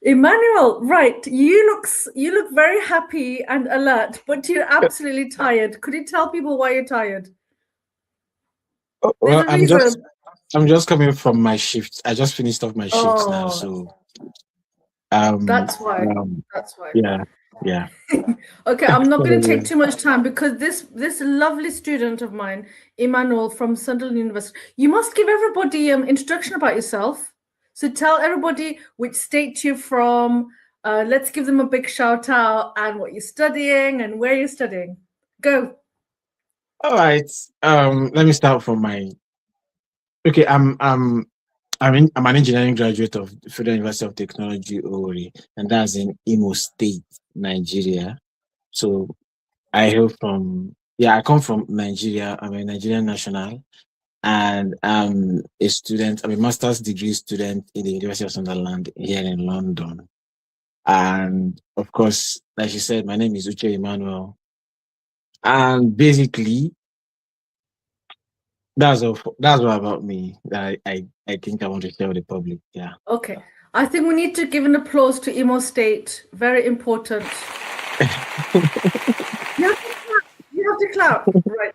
Emmanuel, right. You look very happy and alert, but you're absolutely tired. Could you tell people why you're tired? Oh, There's well, a I'm just reason. I'm just coming from my shift. I just finished off my shift now, Oh, so um, that's why. um That's why. yeah, yeah. Okay, I'm not going to take So, too much time because this lovely student of mine, Emmanuel from Sunderland University, you must give everybody introduction about yourself. So tell everybody which state you're from. Let's give them a big shout out and what you're studying and where you're studying. Go. all right. Let me start from my. Okay, I'm an engineering graduate of Federal University of Technology, Owerri, and that's in Imo State, Nigeria. So I hail from, yeah, I come from Nigeria. I'm a Nigerian national, and I'm a student. I'm a master's degree student in the University of Sunderland here in London. And of course, like you said, my name is Uche Emmanuel. And basically, that's all about me that I think I want to share with the public. Yeah. Okay. I think we need to give an applause to Imo State. Very important. You have to clap. You have to clap. Right.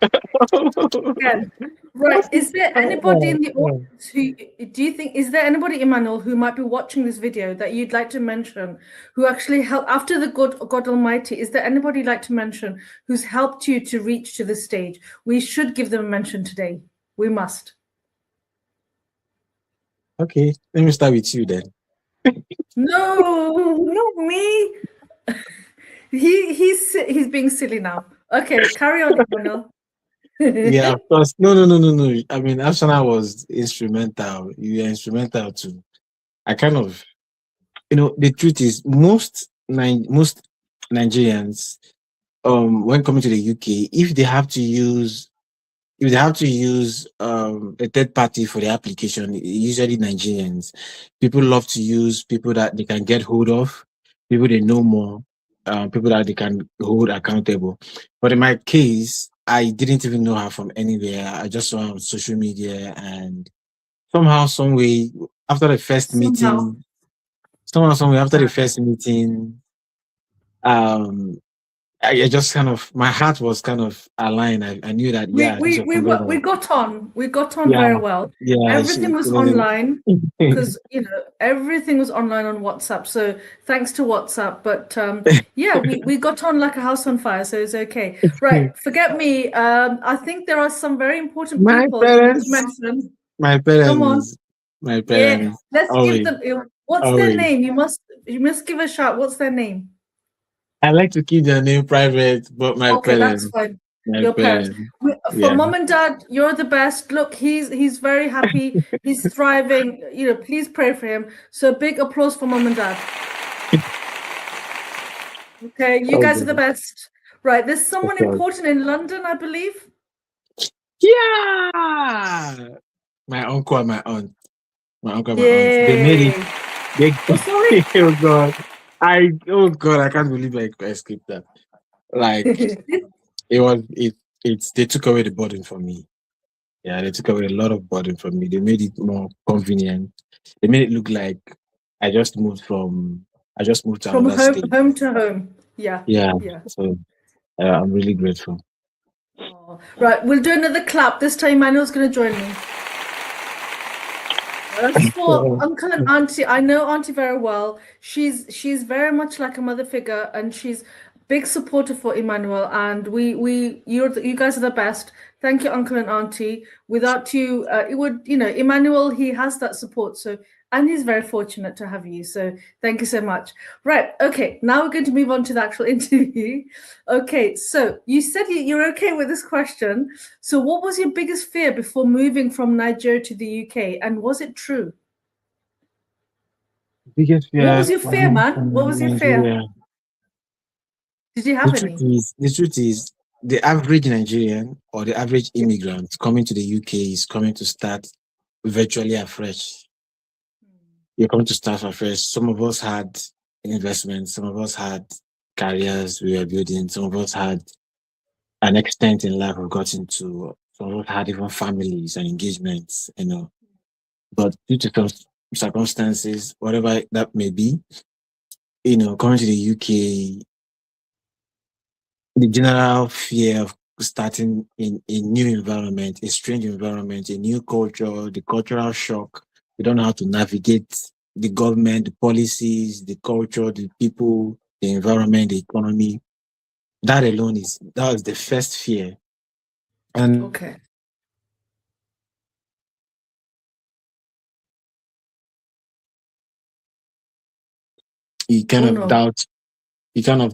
Again. Right. Is there anybody in the audience who do you think is there anybody, Emmanuel, who might be watching this video that you'd like to mention who actually helped after the God Almighty? Is there anybody you'd like to mention who's helped you to reach to this stage? We should give them a mention today. We must. Okay, let me start with you then. No, not me. He's being silly now. Okay, carry on, Emmanuel. Yeah, of course. No. I mean, Afsana was instrumental. You were instrumental too. I kind of, the truth is, most Nigerians, when coming to the UK, if they have to use a third party for the application, usually Nigerians, people love to use people that they can get hold of, people they know more, people that they can hold accountable. But in my case, I didn't even know her from anywhere. I just saw her on social media, and somehow, some way, after the first Somehow. meeting, somehow, some way after the first meeting, um, I just kind of, my heart was kind of aligned. I knew that, We yeah, this we was we somebody were- we that, got on. We got on yeah, very well. yeah, Everything was online because everything was online on WhatsApp. So thanks to WhatsApp. But yeah, we got on like a house on fire, so it's okay. Right, forget me. I think there are some very important my people we need to parents, mention. my Come on. parents, my Yeah, parents, let's give always, them. What's their always. name? You must give a shout. What's their name? I like to keep their name private, but Okay, that's fine. my Your parents. parents, For yeah. mom and dad, you're the best. Look, he's very happy. He's thriving. Please pray for him. So big applause for mom and dad. Okay, you Oh, guys are the God. best. Right, there's Of someone course. important in London, I believe. Yeah, my uncle and my aunt, my uncle and my aunt, they made it. Yay. They, Oh, sorry. oh God, I can't believe I escaped that. Like, it's they took away the burden from me. Yeah, they took away a lot of burden from me. They made it more convenient. They made it look like I just moved from I just moved to From another home, state. home to home. Yeah, Yeah, yeah. so I'm really grateful. Oh. Right, we'll do another clap. This time Manuel's going to join me. That's for uncle and auntie. I know auntie very well. She's very much like a mother figure, and she's big supporter for Emmanuel. And you guys are the best. Thank you, uncle and auntie. Without you, it would Emmanuel. He has that support. So and he's very fortunate to have you. So thank you so much. Right. Okay. Now we're going to move on to the actual interview. Okay. So you said you're okay with this question. So what was your biggest fear before moving from Nigeria to the UK? And was it true? Biggest What fear was your fear, from man? What was your fear? Nigeria. Did you The have truth any? is, the truth is, the average Nigerian or the average immigrant coming to the UK is coming to start virtually afresh. You're coming to start afresh. Some of us had investments, some of us had careers we were building, some of us had an extent in life we've gotten to, some of us had even families and engagements. But due to some circumstances, whatever that may be, coming to the UK, the general fear of starting in a new environment, a strange environment, a new culture, the cultural shock. You don't know how to navigate the government, the policies, the culture, the people, the environment, the economy. That alone that was the first fear. And Okay. you kind Oh of no.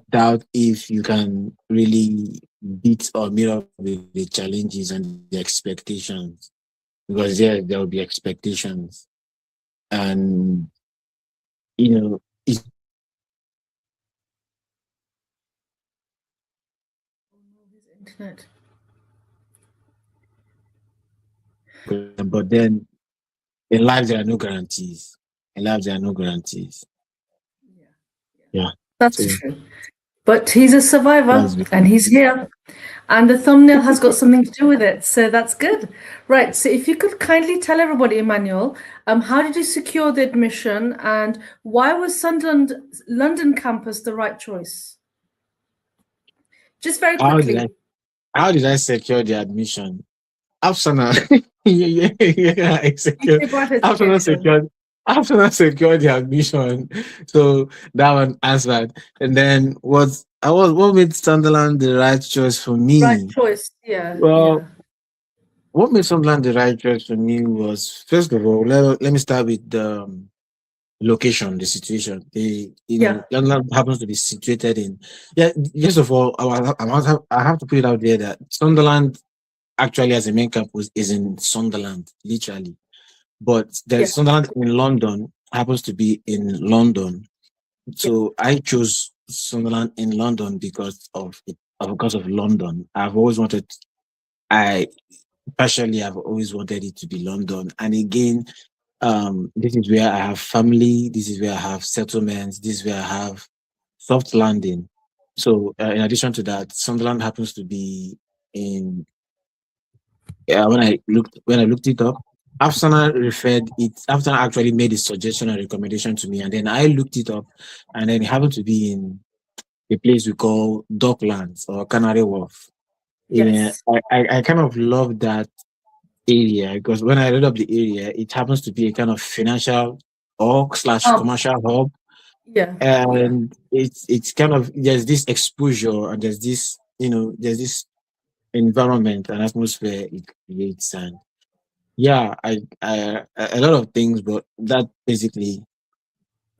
doubt if you can really beat or meet up with the challenges and the expectations, because there will be expectations, and it's, Oh no, his internet. but then in life there are no guarantees. In life there are no guarantees. Yeah, yeah. Yeah. That's So true. But he's a survivor that's and he's here. And the thumbnail has got something to do with it. So that's good. Right. So if you could kindly tell everybody, Emmanuel, how did you secure the admission and why was Sunderland London campus the right choice? Just very how did I quickly. how did I secure the admission? Afsana, yeah, I secured. UK Bright Afsana Education. secured. Afsana secured the admission, so that one answered. And then what made Sunderland the right choice for Right me? choice. Yeah, Well, yeah, what made Sunderland the right choice for me was, first of all, let me start with the location, the situation. yeah, Sunderland happens to be situated in. Yeah, first of all, I have to put it out there that Sunderland actually as a main campus is in Sunderland, literally. But yeah, there's Sunderland in London, happens to be in London. yeah. So I chose Sunderland in London because of London. I partially have always wanted it to be London. And again, this is where I have family, this is where I have settlements, this is where I have soft landing. So in addition to that, Sunderland happens to be in when I looked it up, Afsana actually made a suggestion and recommendation to me, and then I looked it up, and then it happened to be in a place we call Docklands or Canary Wharf. Yeah, Yes. I kind of love that area because when I read up the area, it happens to be a kind of financial or slash Oh, commercial hub, yeah, yeah. and it's kind of there's this exposure and there's this environment and atmosphere it creates. And yeah, I a lot of things, but that basically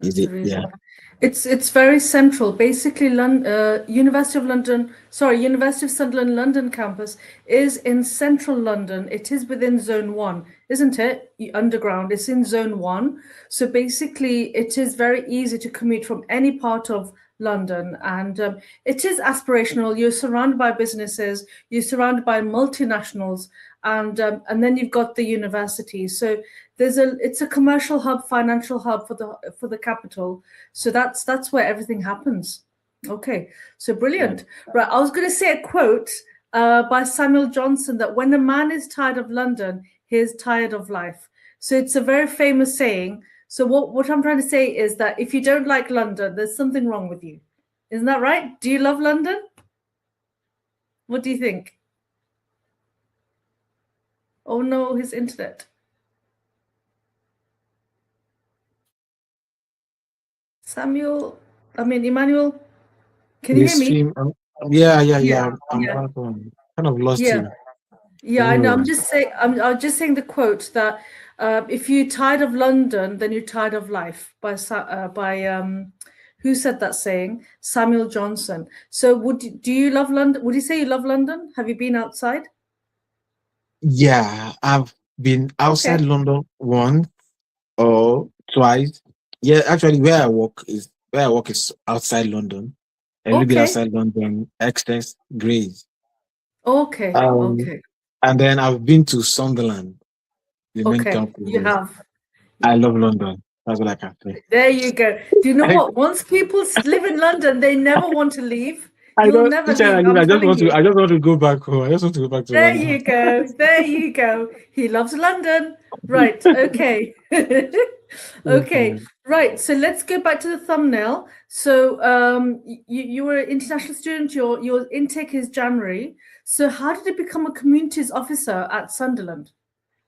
is That's the it. Yeah. reason. It's very central. Basically, University of London, sorry, University of Sunderland London campus is in central London. It is within Zone 1, isn't it? Underground. It's in Zone 1. So basically, it is very easy to commute from any part of London, and it is aspirational. You're surrounded by businesses. You're surrounded by multinationals, and then you've got the university. So it's a commercial hub, financial hub for the capital. So that's where everything happens. Okay, so brilliant. Right, I was going to say a quote by Samuel Johnson that when a man is tired of London, he is tired of life. So it's a very famous saying. So what I'm trying to say is that if you don't like London, there's something wrong with you. Isn't that right? Do you love London? What do you think? Oh no, his internet. Emmanuel, can you The hear me? stream. Yeah. Yeah, I'm yeah, back on. Kind of lost yeah. you. Yeah, I know. Anyway, I was just saying the quote that if you're tired of London, then you're tired of life by who said that saying? Samuel Johnson. So do you love London? Would you say you love London? Have you been outside? yeah, I've been outside Okay. London once or twice. Yeah, actually, where I work is outside London. A little bit Okay. outside London, Excess, Grays. Okay. Um, Okay. and then I've been to Sunderland, the main Okay. You campus. have. I Yeah. love London. That's what I can say. There you go. Do you know I, what? Once people live in London, they never want to leave. I You'll don't. never Each time I leave. leave, I'm telling you. I just want to go back home. I just want to go back to There London. you go. There you go. He loves London. Right. Okay. Okay, right. So let's go back to the thumbnail. So you were an international student. Your intake is January. So how did you become a communities officer at Sunderland?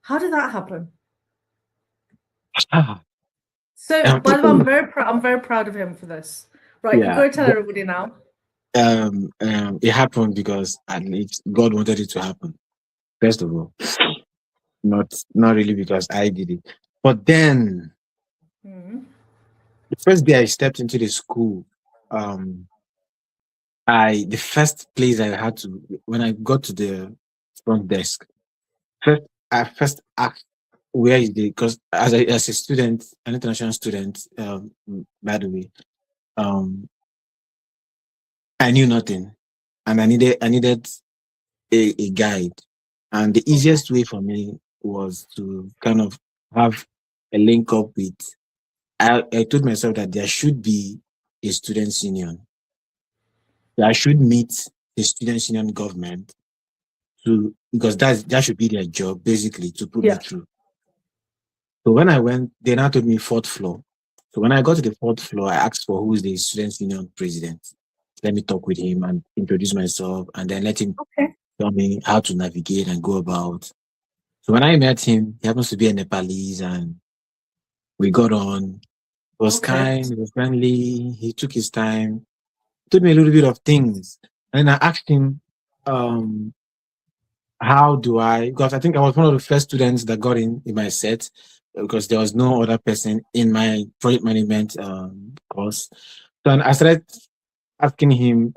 How did that happen? Ah, So um, by the way, I'm very proud. I'm very proud of him for this. Right, you yeah, go tell everybody now. it happened because at least God wanted it to happen. First of all, not really because I did it, but then Mhm. the first day I stepped into the school, um, the first place I had to when I got to the front desk, first I first asked where is the because as a student, an international student, by the way, um, I knew nothing, and I needed a guide, and the Okay. easiest way for me was to kind of have a link up with. I told myself that there should be a students' union. That I should meet the students' union government to because that should be their job basically to put me Yeah. through. So when I went, they now told me fourth floor. So when I got to the fourth floor, I asked for who is the students' union president. Let me talk with him and introduce myself, and then let him Okay. tell me how to navigate and go about. So when I met him, he happens to be a Nepalese, and we got on. He was Okay. kind, he was friendly, he took his time, told me a little bit of things. And I asked him, um, how do I, because I think I was one of the first students that got in my set because there was no other person in my project management course. So and I started asking him,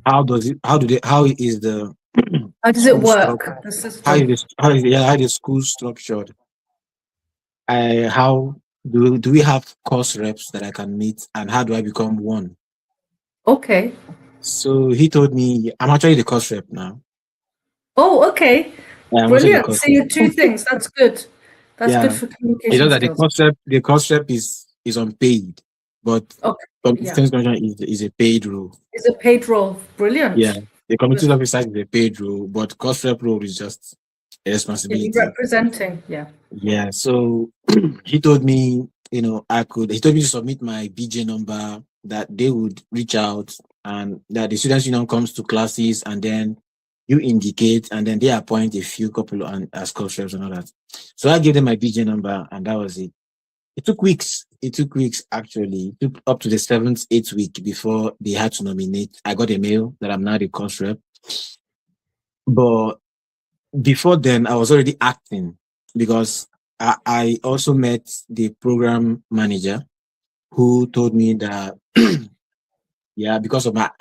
how is the How does it school structure? work? The system. How is the school structured? How do we have course reps that I can meet, and how do I become one? Okay. So he told me I'm actually the course rep now. Oh, okay. Yeah, I'm also the Brilliant. course So rep. you two things. That's good. That's good Yeah, for it's communication just that skills. the course rep is unpaid, but Okay. Yeah. students commission is a paid role. It's a paid role. Yeah, Brilliant. the community Good. officer is a paid role, but course rep role is just a Yeah, you're responsibility. representing. Yeah. Yeah, so he told me, he told me to submit my BJ number, that they would reach out, and that the students union comes to classes, and then you indicate, and then they appoint a few couple as course reps and all that. So I gave them my BJ number, and that was it. It took weeks. It took weeks actually. It took up to the seventh, eighth week before they had to nominate. I got a mail that I'm now the course rep. But before then, I was already acting because I also met the program manager who told me that yeah, because of my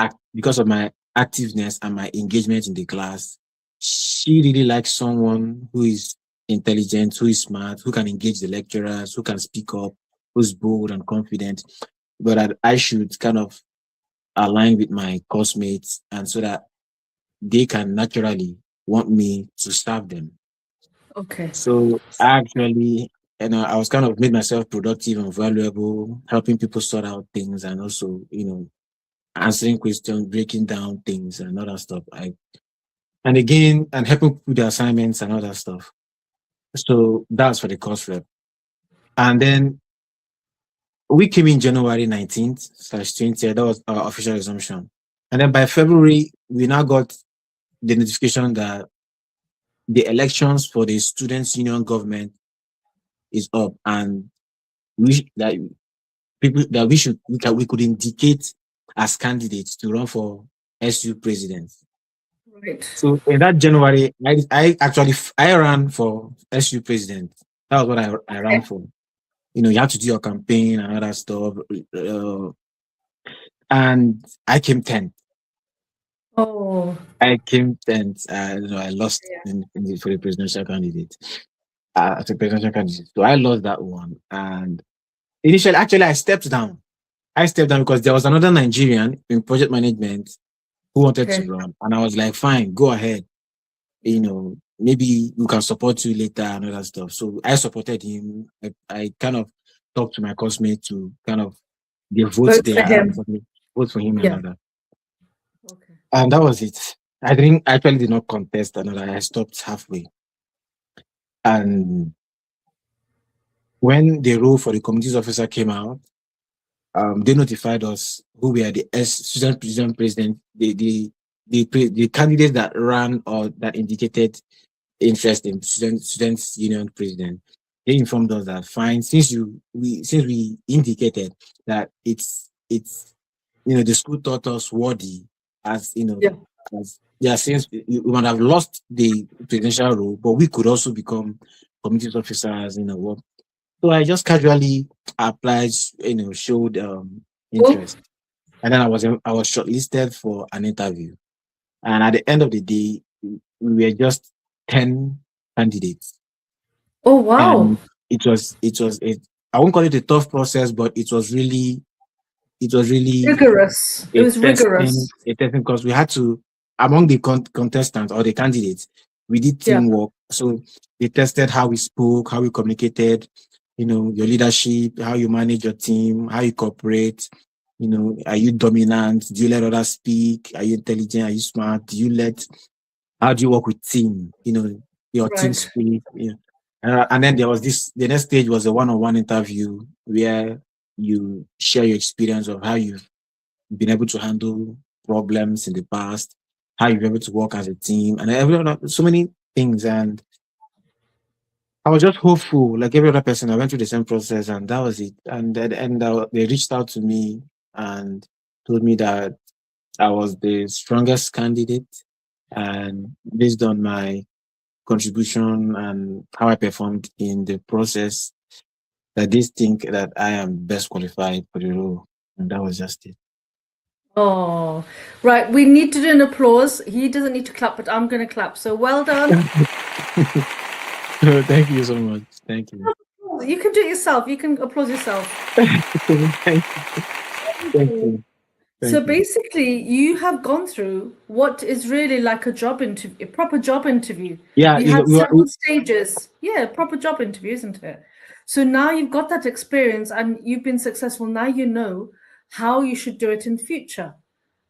activeness and my engagement in the class, she really likes someone who is intelligent, who is smart, who can engage the lecturers, who can speak up, who's bold and confident, but that I should kind of align with my course mates and so that they can naturally want me to serve them. Okay. So actually, I was kind of made myself productive and valuable, helping people sort out things and also, answering questions, breaking down things and all that stuff. And again, and helping with the assignments and all that stuff. So that's for the course rep. And then we came in January 19th/20th. That was our official resumption. And then by February, we now got the notification that the elections for the students' union government is up, and that people that we could indicate as candidates to run for SU president. Right. So in that January, I ran for SU president. That was what I ran Okay. for. You have to do your campaign and all that stuff. And I came 10th. Oh, I came 10th. I lost yeah. for the presidential candidate. As a presidential candidate. So I lost that one. And initially, actually, I stepped down. I stepped down because there was another Nigerian in project management who wanted to Okay. run. And I was like, fine, go ahead. Maybe we can support you later and all that stuff. So I supported him. I kind of talked to my classmate to kind of they vote Vote for him. vote for him and Yeah. all that. Okay. And that was it. I actually did not contest another. I stopped halfway. And when the role for the communities officer came out, they notified us who were the student president, the candidates that ran or that indicated interest in students union president. They informed us that fine, since we indicated that it's the school thought us worthy, as since we might have lost the presidential role, but we could also become community officers, So I just casually applied, showed interest, and then I was shortlisted for an interview. And at the end of the day, we were just 10 candidates. Oh wow! And it was I won't call it a tough process, but it was really rigorous. It was rigorous. A testing because we had to, among the contestants or the candidates, we did teamwork. So they tested how we spoke, how we communicated, your leadership, how you manage your team, how you cooperate. Are you dominant? Do you let others speak? Are you intelligent? Are you smart? How do you work with team? Your team spirit. And then there was the next stage was a one-on-one interview where you share your experience of how you've been able to handle problems in the past, how you've been able to work as a team, and so many things. And I was just hopeful, like every other person. I went through the same process, and that was it. And at the end, they reached out to me and told me that I was the strongest candidate, and based on my contribution and how I performed in the process, that they think that I am best qualified for the role. And that was just it. Oh, right. We need to do an applause. He doesn't need to clap, but I'm going to clap. So well done. Thank you so much. Thank you. You can do it yourself. You can applaud yourself. Thank you. So basically, you have gone through what is really like a job interview, a proper job interview. Yeah, you had several stages. Yeah, proper job interview, isn't it? So now you've got that experience and you've been successful. Now you know how you should do it in future.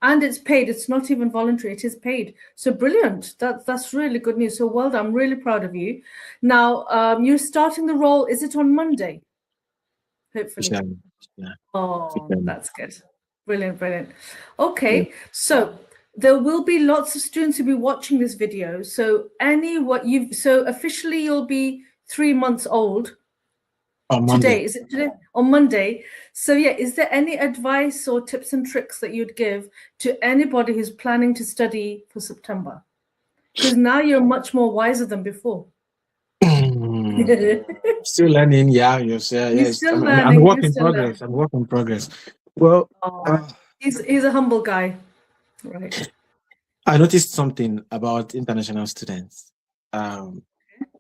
And it's paid. It's not even voluntary. It is paid. So brilliant. That's really good news. So well done. I'm really proud of you. Now, you're starting the role. Is it on Monday? Hopefully. Yeah. Oh, that's good. Brilliant. Okay. Yeah. So there will be lots of students who'll be watching this video. So officially you'll be 3 months old. On Monday. Today, is it today? On Monday. So yeah, is there any advice or tips and tricks that you'd give to anybody who's planning to study for September? Because now you're much more wiser than before. Still learning, yeah, yourself. Yes, still I'm learning. I'm work in progress. I'm work in progress. Well, he's a humble guy, right? I noticed something about international students,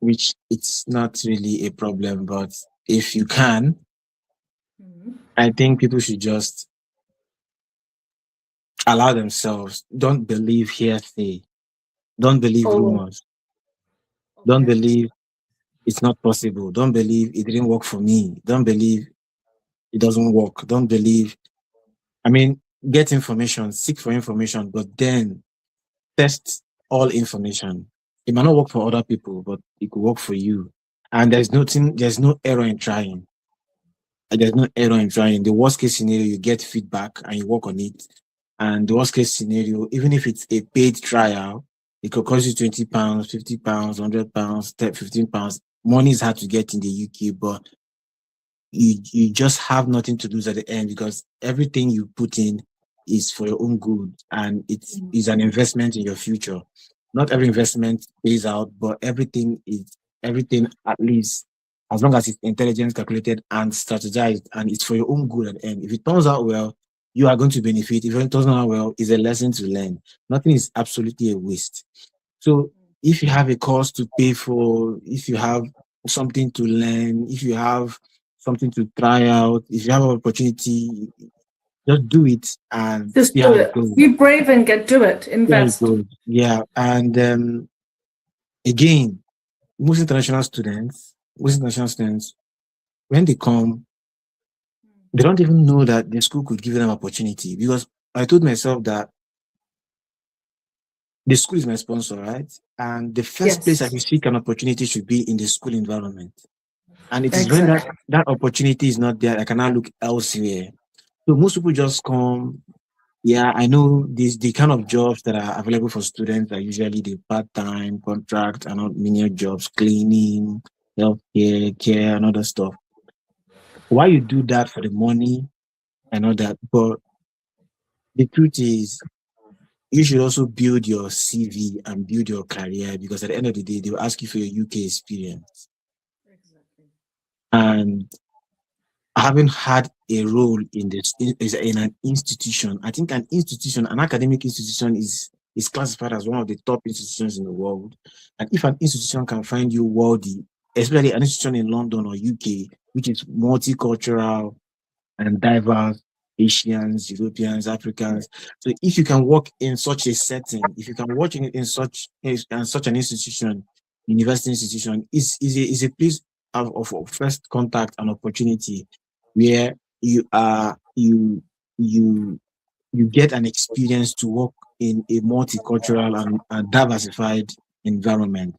which it's not really a problem, but if you can, I think people should just allow themselves. Don't believe hearsay. Don't believe rumors. Don't believe it's not possible. Don't believe it didn't work for me. Don't believe it doesn't work. Don't believe. Get information, seek for information, but then test all information. It might not work for other people, but it could work for you. And there's no error in trying. There's no error in trying. The worst case scenario, you get feedback and you work on it. And the worst case scenario, even if it's a paid trial, it could cost you £20, £50, £100, £15. Money is hard to get in the UK, but you just have nothing to lose at the end because everything you put in is for your own good and it is an investment in your future. Not every investment pays out, but everything at least as long as it's intelligent, calculated, and strategized, and it's for your own good at the end. If it turns out well, you are going to benefit. If it turns out well, it's a lesson to learn. Nothing is absolutely a waste. So if you have a course to pay for, if you have something to learn, if you have something to try out, if you have an opportunity, just do it and just do it. Be brave and do it. Invest. Yeah. And again, most international students, when they come, they don't even know that the school could give them opportunity because I told myself that the school is my sponsor, right? And the first place I can seek an opportunity should be in the school environment. And it is when Exactly. that opportunity is not there, I can now look elsewhere. So most people just come. Yeah, I know the kind of jobs that are available for students are usually the part-time contract and not menial jobs, cleaning, healthcare, care, and other stuff. Why you do that for the money and all that? But the truth is, you should also build your CV and build your career, because at the end of the day, they will ask you for your UK experience. Exactly. And having had a role in this in an institution, I think an academic institution is classified as one of the top institutions in the world. And if an institution can find you worthy, especially an institution in London or UK, which is multicultural and diverse, Asians, Europeans, Africans. So if you can work in such a setting, if you can work in such an institution, university institution, is a place of first contact and opportunity where you you get an experience to work in a multicultural and diversified environment.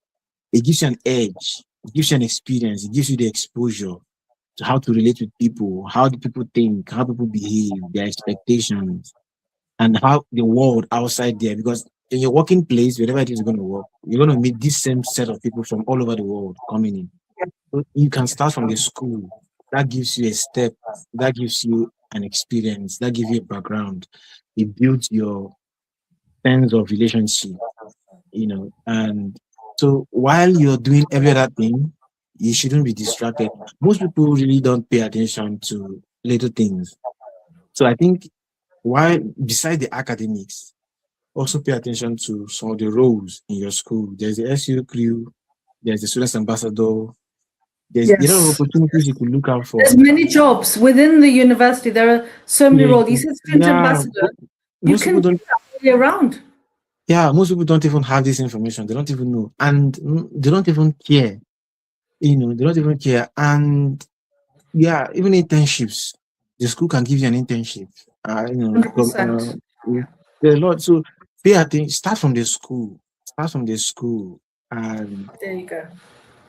It gives you an edge, it gives you an experience, it gives you the exposure to how to relate with people, how do people think, how people behave, their expectations, and how the world outside there. Because in your working place, wherever it is going to work, you're going to meet this same set of people from all over the world coming in. So you can start from the school. That gives you a step. That gives you an experience. That gives you a background. It builds your sense of relationship, and so while you're doing every other thing, you shouldn't be distracted. Most people really don't pay attention to little things. So I think why, beside the academics, also pay attention to some of the roles in your school. There's the SU crew, there's the students ambassador, there's a lot of Yes. opportunities you could look out There's for. many jobs within the university. There are so many Yeah, roles. You said student yeah. ambassador. You Most can people do don't. that all year round. Yeah, most people don't even have this information. They don't even know, and they don't even care. They don't even care. And yeah, even internships. The school can give you an internship. 100%. There's a lot. So pay attention. Start from the school. Start from the school and There you go.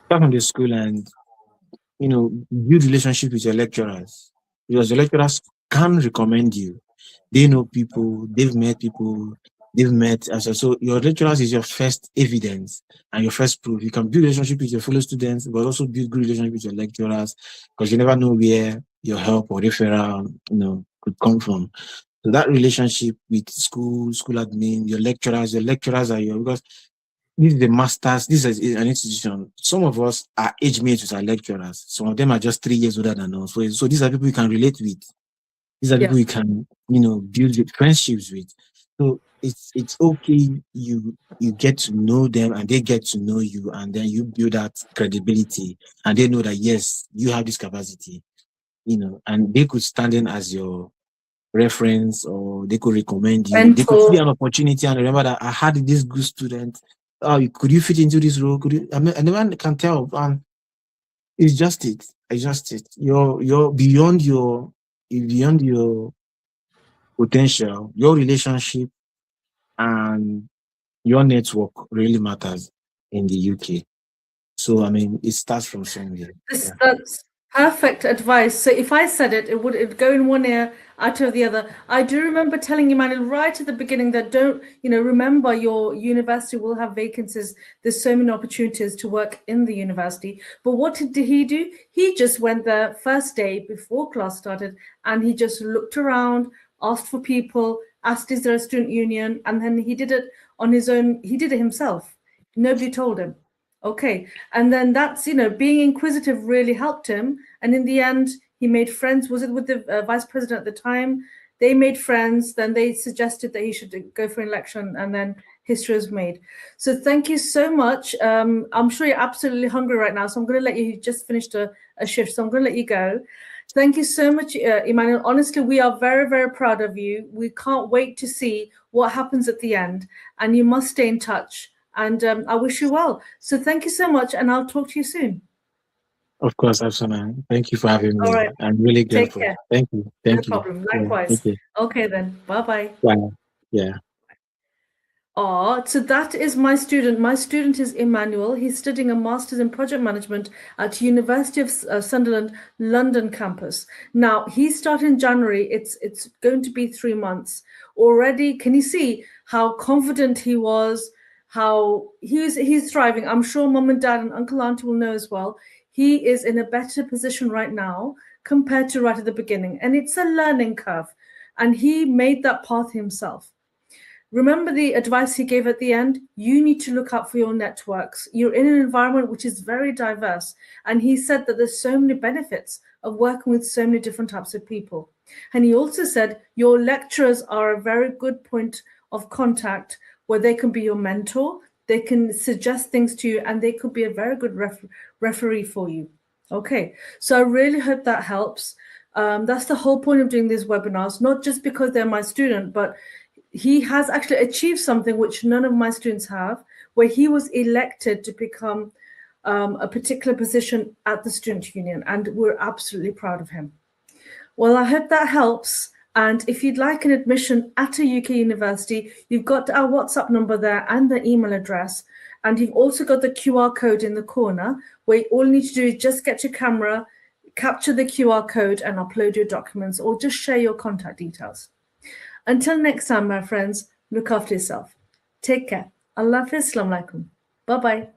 start from the school and build relationship with your lecturers, because the lecturers can recommend you. They know people. They've met people. They've met. So your lecturers is your first evidence and your first proof. You can build relationship with your fellow students, but also build good relationship with your lecturers, because you never know where your help or referral could come from. So that relationship with school admin, your lecturers are your, because this is the masters, this is an institution. Some of us are age mates with our lecturers. Some of them are just 3 years older than us. So these are people you can relate with. These are Yeah. people you can, build friendships with. So it's okay. You get to know them and they get to know you, and then you build that credibility, and they know that yes, you have this capacity, and they could stand in as your reference, or they could recommend you. They could see Mentor. an opportunity and remember that I had this good student. Oh, could you fit into this role? Could you? I mean, anyone can tell, and it's just it. It's just it. You're beyond your potential. Your relationship and your network really matters in the UK. So I mean, it starts from somewhere. Yeah. That's perfect advice. So if I said it, it'd go in one ear, out of the other. I do remember telling Emmanuel right at the beginning that don't, remember your university will have vacancies. There's so many opportunities to work in the university. But what did he do? He just went there first day before class started and he just looked around, asked for people, asked is there a student union, and then he did it on his own. He did it himself. Nobody told him. Okay. And then that's, being inquisitive really helped him. And in the end, he made friends. Was it with the vice president at the time? They made friends. Then they suggested that he should go for an election. And then history was made. So thank you so much. I'm sure you're absolutely hungry right now. So I'm going to let you just finished a shift. So I'm going to let you go. Thank you so much, Emmanuel. Honestly, we are very, very proud of you. We can't wait to see what happens at the end. And you must stay in touch. And I wish you well. So thank you so much, and I'll talk to you soon. Of course, Afsana. Thank you for having All me. right. I'm really Take grateful. care. Thank you. No Thank you. problem. Yeah. Likewise. Okay. Okay, then. Bye-bye. Bye. Yeah. So that is my student. My student is Emmanuel. He's studying a master's in project management at University of Sunderland, London campus. Now, he started in January. It's going to be 3 months. Already, can you see how confident he was, how he's thriving? I'm sure mom and dad and uncle, auntie will know as well. He is in a better position right now compared to right at the beginning. And it's a learning curve. And he made that path himself. Remember the advice he gave at the end? You need to look out for your networks. You're in an environment which is very diverse. And he said that there's so many benefits of working with so many different types of people. And he also said your lecturers are a very good point of contact where they can be your mentor, they can suggest things to you, and they could be a very good referee for you. Okay, so I really hope that helps. That's the whole point of doing these webinars, not just because they're my student, but he has actually achieved something which none of my students have, where he was elected to become a particular position at the student union, and we're absolutely proud of him. Well, I hope that helps. And if you'd like an admission at a UK university, you've got our WhatsApp number there and the email address. And you've also got the QR code in the corner, where all you need to do is just get your camera, capture the QR code and upload your documents, or just share your contact details. Until next time, my friends, look after yourself. Take care. Allah Hafiz. Assalamu alaikum. Bye-bye.